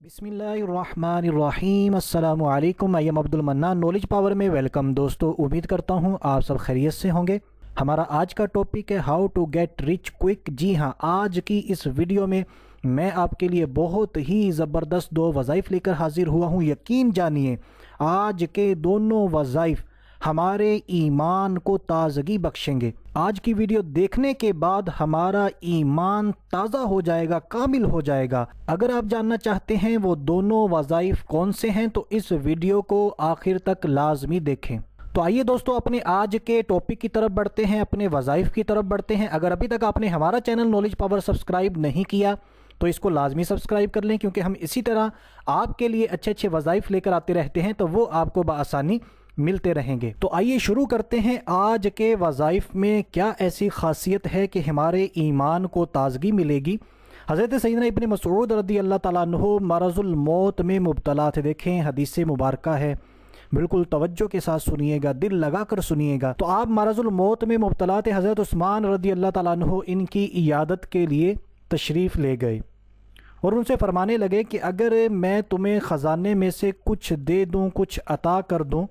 बिस्मिल्लाहिर्रहमानिर्रहीम। अस्सलामु अलैकुम। मैं M Abdul Mannan knowledge power में वेलकम। दोस्तों, उम्मीद करता हूँ आप सब खैरियत से होंगे। हमारा आज का टॉपिक है how to get rich quick. जी हाँ, आज की इस वीडियो में मैं आपके लिए बहुत ही ज़बरदस्त दो वज़ाइफ लेकर हाजिर हुआ हूँ। यकीन जानिए, आज के दोनों वज़ाइफ हमारे ईमान को ताज़गी बख्शेंगे। आज की वीडियो देखने के बाद हमारा ईमान ताज़ा हो जाएगा, कामिल हो जाएगा। अगर आप जानना चाहते हैं वो दोनों वज़ाइफ कौन से हैं तो इस वीडियो को आखिर तक लाजमी देखें। तो आइए दोस्तों, अपने आज के टॉपिक की तरफ बढ़ते हैं, अपने वज़ाइफ की तरफ बढ़ते हैं। अगर अभी तक आपने हमारा चैनल नॉलेज पावर सब्सक्राइब नहीं किया तो इसको लाजमी सब्सक्राइब कर लें, क्योंकि हम इसी तरह आपके लिए अच्छे अच्छे वज़ाइफ लेकर आते रहते हैं, तो वो आपको बआसानी मिलते रहेंगे। तो आइए शुरू करते हैं। आज के वज़ाइफ में क्या ऐसी खासियत है कि हमारे ईमान को ताज़गी मिलेगी। हज़रत सैयदना इब्न मसऊद रज़ी अल्लाह ताला अन्हु मरज़ुल मौत में मुब्तला थे। देखें, हदीस मुबारक है, बिल्कुल तवज्जो के साथ सुनिएगा, दिल लगा कर सुनिएगा। तो आप मरज़ुल मौत में मुब्तला थे। हज़रत उस्मान रज़ी अल्लाह ताला अन्हु इनकी इयादत के लिए तशरीफ़ ले गए और उनसे फरमाने लगे कि अगर मैं तुम्हें ख़जाने में से कुछ दे दूँ, कुछ अता कर दूँ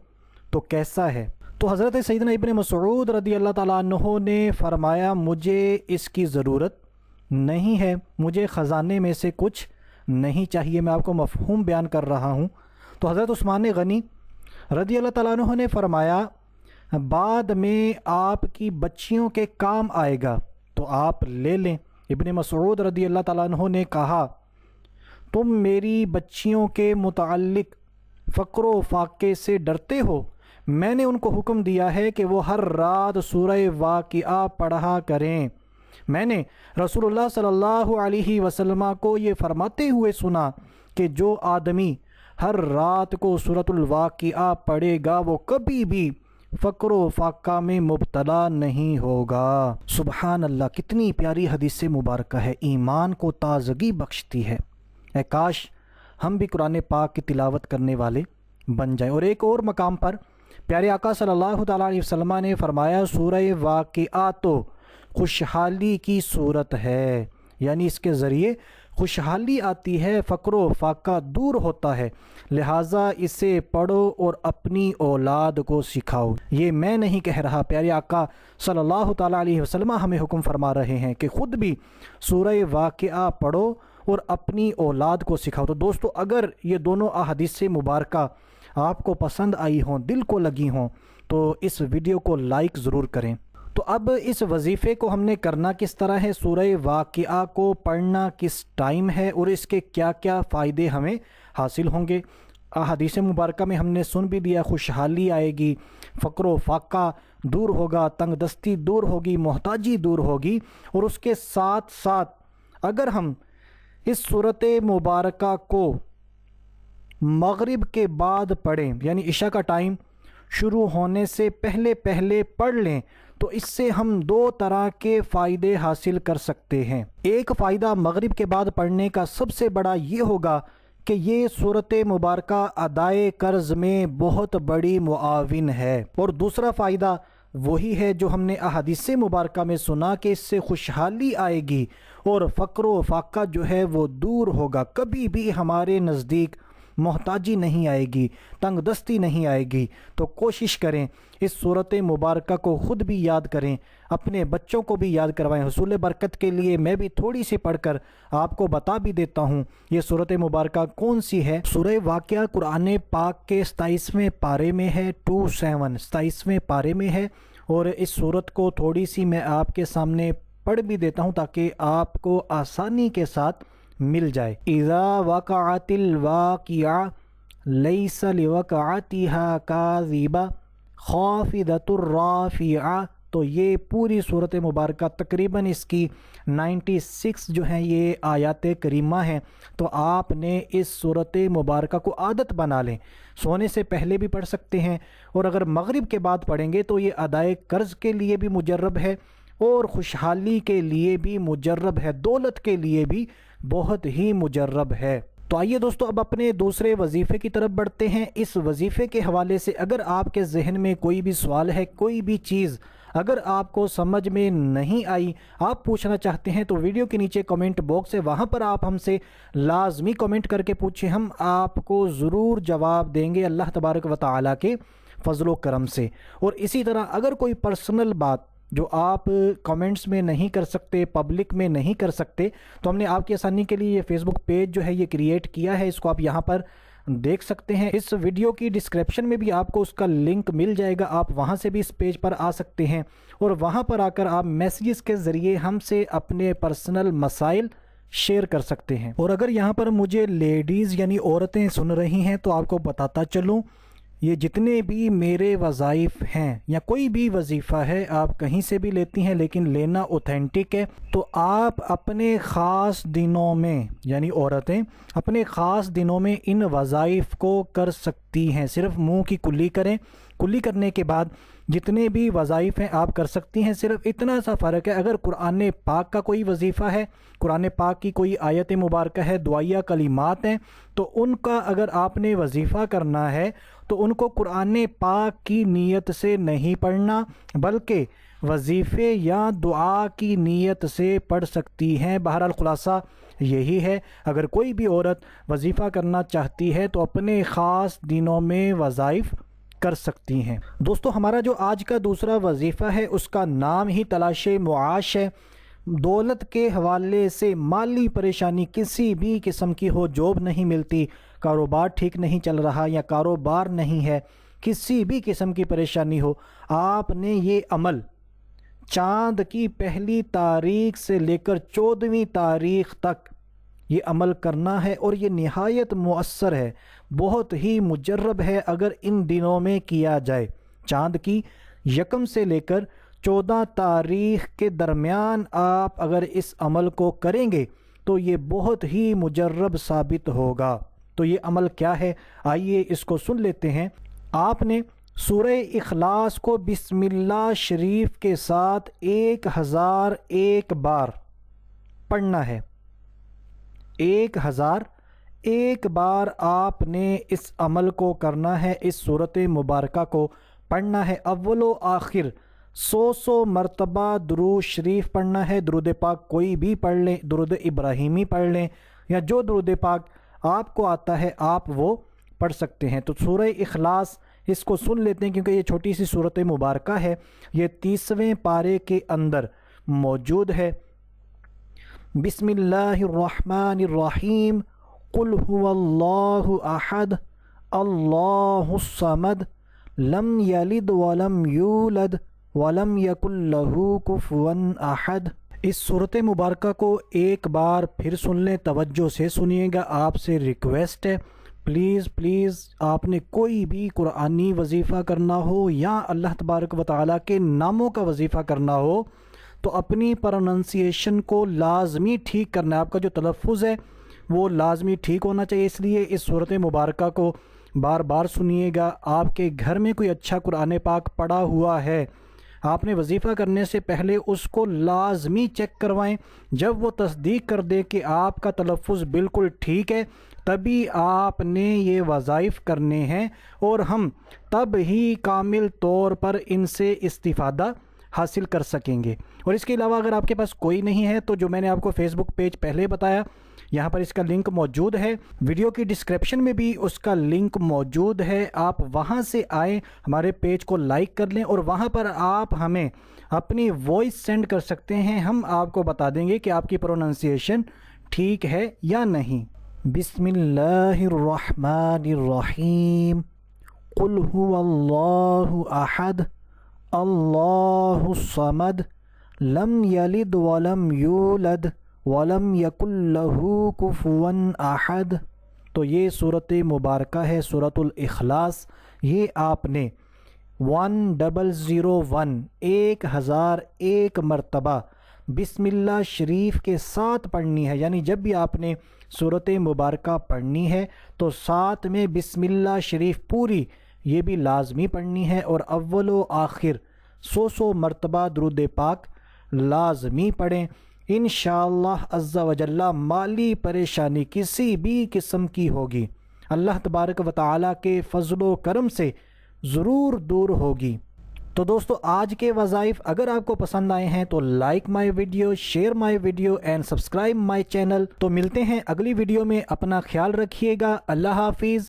तो कैसा है। तो हज़रत सैयदना इब्न मसऊद रज़ी अल्लाह ताला अन्हु ने फरमाया, मुझे इसकी ज़रूरत नहीं है, मुझे ख़जाने में से कुछ नहीं चाहिए। मैं आपको मफ़हूम बयान कर रहा हूँ। तो हज़रत उस्मान गनी रज़ी अल्लाह ताला अन्हु ने फरमाया, बाद में आपकी बच्चियों के काम आएगा तो आप ले लें। इब्न मसऊद रज़ी अल्लाह ताला अन्हु ने कहा, तुम मेरी बच्चियों के मुताल्लिक़ फ़क्र फाक़े से डरते हो। मैंने उनको हुक्म दिया है कि वो हर रात सूरह वाक़िआ पढ़ा करें। मैंने रसूलुल्लाह सल्लल्लाहु अलैहि वसल्लम को ये फरमाते हुए सुना कि जो आदमी हर रात को सूरतुल वाक़िआ पढ़ेगा वो कभी भी फ़क्र फाक़ा में मुब्तला नहीं होगा। सुबहान अल्लाह, कितनी प्यारी हदीस मुबारक है, ईमान को ताज़गी बख्शती है। काश हम भी कुरान पाक की तिलावत करने वाले बन जाएं। और एक और मकाम पर प्यारे आका सल्लल्लाहु तआला अलैहि वसल्लम ने फरमाया, सूरह वाक़िआ तो खुशहाली की सूरत है, यानी इसके ज़रिए खुशहाली आती है, फ़क्र फाक़ा दूर होता है, लिहाजा इसे पढ़ो और अपनी औलाद को सिखाओ। ये मैं नहीं कह रहा, प्यारे आका सल्लल्लाहु तआला अलैहि वसल्लम हमें हुक्म फरमा रहे हैं कि ख़ुद भी सूरह वाक़िआ पढ़ो और अपनी औलाद को सिखाओ। तो दोस्तों, अगर ये दोनों अहादीस मुबारका आपको पसंद आई हों, दिल को लगी हों, तो इस वीडियो को लाइक ज़रूर करें। तो अब इस वजीफ़े को हमने करना किस तरह है, सूरह वाक़िआ को पढ़ना किस टाइम है और इसके क्या क्या फ़ायदे हमें हासिल होंगे। हदीस मुबारक में हमने सुन भी लिया, खुशहाली आएगी, फ़क्र फाक़ा दूर होगा, तंगदस्ती दूर होगी, मोहताजी दूर होगी। और उसके साथ साथ अगर हम इस सूरत मुबारक को मगरिब के बाद पढ़ें, यानी इशा का टाइम शुरू होने से पहले पहले पढ़ लें, तो इससे हम दो तरह के फ़ायदे हासिल कर सकते हैं। एक फ़ायदा मगरिब के बाद पढ़ने का सबसे बड़ा ये होगा कि ये सूरत मुबारक अदाए कर्ज़ में बहुत बड़ी मुआविन है। और दूसरा फ़ायदा वही है जो हमने अहादीस मुबारक में सुना कि इससे खुशहाली आएगी और फ़क्र फाक़ा जो है वो दूर होगा। कभी भी हमारे नज़दीक मोहताजी नहीं आएगी, तंगदस्ती नहीं आएगी। तो कोशिश करें इस सूरत मुबारक को ख़ुद भी याद करें, अपने बच्चों को भी याद करवाएं। हुसूल बरकत के लिए मैं भी थोड़ी सी पढ़कर आपको बता भी देता हूँ ये सूरत मुबारक कौन सी है। सूरह वाक़िआ कुरान पाक के 27वें पारे में है, 27वें पारे में है। और इस सूरत को थोड़ी सी मैं आपके सामने पढ़ भी देता हूँ ताकि आपको आसानी के साथ मिल जाए। इज़ा वक़अतिल वाक़िआ लैसा लिवक़अतिहा काज़िबा ख़ाफ़िदतुर राफ़िआ। तो ये पूरी सूरत मुबारक तकरीबन इसकी 96 जो हैं ये आयत करीमा हैं। तो आपने इस सूरत मुबारक को आदत बना लें, सोने से पहले भी पढ़ सकते हैं और अगर मगरिब के बाद पढ़ेंगे तो ये अदाए कर्ज़ के लिए भी मुजर्रब है और खुशहाली के लिए भी मुजर्रब है, दौलत के लिए भी बहुत ही मुजर्रब है। तो आइए दोस्तों, अब अपने दूसरे वजीफ़े की तरफ बढ़ते हैं। इस वजीफ़े के हवाले से अगर आपके जहन में कोई भी सवाल है, कोई भी चीज़ اگر آپ کو سمجھ میں نہیں آئی، آپ پوچھنا چاہتے ہیں تو ویڈیو کے نیچے کمنٹ باکس ہے، وہاں پر آپ ہم سے لازمی کمنٹ کر کے پوچھیں، ہم آپ کو ضرور جواب دیں گے اللہ تبارک و تعالیٰ کے فضل و کرم سے۔ اور اسی طرح اگر کوئی پرسنل بات جو آپ کمنٹس میں نہیں کر سکتے، پبلک میں نہیں کر سکتے، تو ہم نے آپ کی آسانی کے لیے یہ فیس بک پیج جو ہے یہ کریٹ کیا ہے، اس کو آپ یہاں پر دیکھ سکتے ہیں۔ اس ویڈیو کی ڈسکرپشن میں بھی آپ کو اس کا لنک مل جائے گا، آپ وہاں سے بھی اس پیج پر آ سکتے ہیں اور وہاں پر آ کر آپ میسیجز کے ذریعے ہم سے اپنے پرسنل مسائل شیئر کر سکتے ہیں۔ اور اگر یہاں پر مجھے لیڈیز یعنی عورتیں سن رہی ہیں تو آپ کو بتاتا چلوں، یہ جتنے بھی میرے وظائف ہیں یا کوئی بھی وظیفہ ہے آپ کہیں سے بھی لیتی ہیں لیکن لینا اوتھینٹک ہے، تو آپ اپنے خاص دنوں میں یعنی عورتیں اپنے خاص دنوں میں ان وظائف کو کر سکتی ہیں۔ صرف منہ کی کلی کریں، کلی کرنے کے بعد جتنے بھی وظائف ہیں آپ کر سکتی ہیں۔ صرف اتنا سا فرق ہے، اگر قرآن پاک کا کوئی وظیفہ ہے، قرآن پاک کی کوئی آیت مبارکہ ہے، دعائیہ کلمات ہیں، تو ان کا اگر آپ نے وظیفہ کرنا ہے تو ان کو قرآن پاک کی نیت سے نہیں پڑھنا بلکہ وظیفے یا دعا کی نیت سے پڑھ سکتی ہیں۔ بہرحال خلاصہ یہی ہے، اگر کوئی بھی عورت وظیفہ کرنا چاہتی ہے تو اپنے خاص دنوں میں وظائف کر سکتی ہیں۔ دوستو، ہمارا جو آج کا دوسرا وظیفہ ہے اس کا نام ہی تلاش معاش ہے۔ دولت کے حوالے سے مالی پریشانی کسی بھی قسم کی ہو، جاب نہیں ملتی، کاروبار ٹھیک نہیں چل رہا یا کاروبار نہیں ہے، کسی بھی قسم کی پریشانی ہو، آپ نے یہ عمل چاند کی پہلی تاریخ سے لے کر 14ویں تاریخ تک یہ عمل کرنا ہے، اور یہ نہایت مؤثر ہے، بہت ہی مجرب ہے اگر ان دنوں میں کیا جائے۔ چاند کی 1 سے لے کر 14 تاریخ کے درمیان آپ اگر اس عمل کو کریں گے تو یہ بہت ہی مجرب ثابت ہوگا۔ تو یہ عمل کیا ہے، آئیے اس کو سن لیتے ہیں۔ آپ نے سورہ اخلاص کو بسم اللہ شریف کے ساتھ 1001 بار پڑھنا ہے۔ 1001 بار آپ نے اس عمل کو کرنا ہے، اس سورت مبارکہ کو پڑھنا ہے۔ اول و آخر 100 مرتبہ درود شریف پڑھنا ہے۔ درود پاک کوئی بھی پڑھ لیں، درود ابراہیمی پڑھ لیں یا جو درود پاک آپ کو آتا ہے آپ وہ پڑھ سکتے ہیں۔ تو سورہ اخلاص اس کو سن لیتے ہیں کیونکہ یہ چھوٹی سی سورت مبارکہ ہے، یہ 30ویں پارے کے اندر موجود ہے۔ بسم اللہ الرحمن الرحیم، قل هو اللہ احد اللہ الصمد لم یلد ولم یولد ولم یکن لہ کفوا احد۔ اس سورت مبارکہ کو ایک بار پھر سن لیں، توجہ سے سنیے گا، آپ سے ریکویسٹ ہے پلیز آپ نے کوئی بھی قرآنی وظیفہ کرنا ہو یا اللہ تبارک و تعالیٰ کے ناموں کا وظیفہ کرنا ہو تو اپنی پروننسیشن کو لازمی ٹھیک کرنا ہے، آپ کا جو تلفظ ہے وہ لازمی ٹھیک ہونا چاہیے، اس لیے اس سورت مبارکہ کو بار بار سنیے گا۔ آپ کے گھر میں کوئی اچھا قرآن پاک پڑھا ہوا ہے، آپ نے وظیفہ کرنے سے پہلے اس کو لازمی چیک کروائیں، جب وہ تصدیق کر دے کہ آپ کا تلفظ بالکل ٹھیک ہے تبھی آپ نے یہ وظائف کرنے ہیں، اور ہم تب ہی کامل طور پر ان سے استفادہ حاصل کر سکیں گے۔ اور اس کے علاوہ اگر آپ کے پاس کوئی نہیں ہے تو جو میں نے آپ کو فیس بک پیج پہلے بتایا، یہاں پر اس کا لنک موجود ہے، ویڈیو کی ڈسکرپشن میں بھی اس کا لنک موجود ہے، آپ وہاں سے آئیں، ہمارے پیج کو لائک کر لیں اور وہاں پر آپ ہمیں اپنی وائس سینڈ کر سکتے ہیں، ہم آپ کو بتا دیں گے کہ آپ کی پروننسیشن ٹھیک ہے یا نہیں۔ بسم اللہ الرحمن الرحیم، قل هو اللہ احد اللہ الصمد لم یلد ولم یولد ولم یکن لہ کفوا احد۔ تو یہ سورت مبارکہ ہے، سورۃ الاخلاص، یہ آپ نے 1001 1001 مرتبہ بسم اللہ شریف کے ساتھ پڑھنی ہے، یعنی جب بھی آپ نے سورت مبارکہ پڑھنی ہے تو ساتھ میں بسم اللہ شریف پوری یہ بھی لازمی پڑھنی ہے، اور اول و آخر 100 مرتبہ درود پاک لازمی پڑھیں۔ انشاءاللہ عز و جل مالی پریشانی کسی بھی قسم کی ہوگی اللہ تبارک و تعالیٰ کے فضل و کرم سے ضرور دور ہوگی۔ تو دوستو آج کے وظائف اگر آپ کو پسند آئے ہیں تو like my video, share my video and subscribe my channel. تو ملتے ہیں اگلی ویڈیو میں، اپنا خیال رکھیے گا، اللہ حافظ۔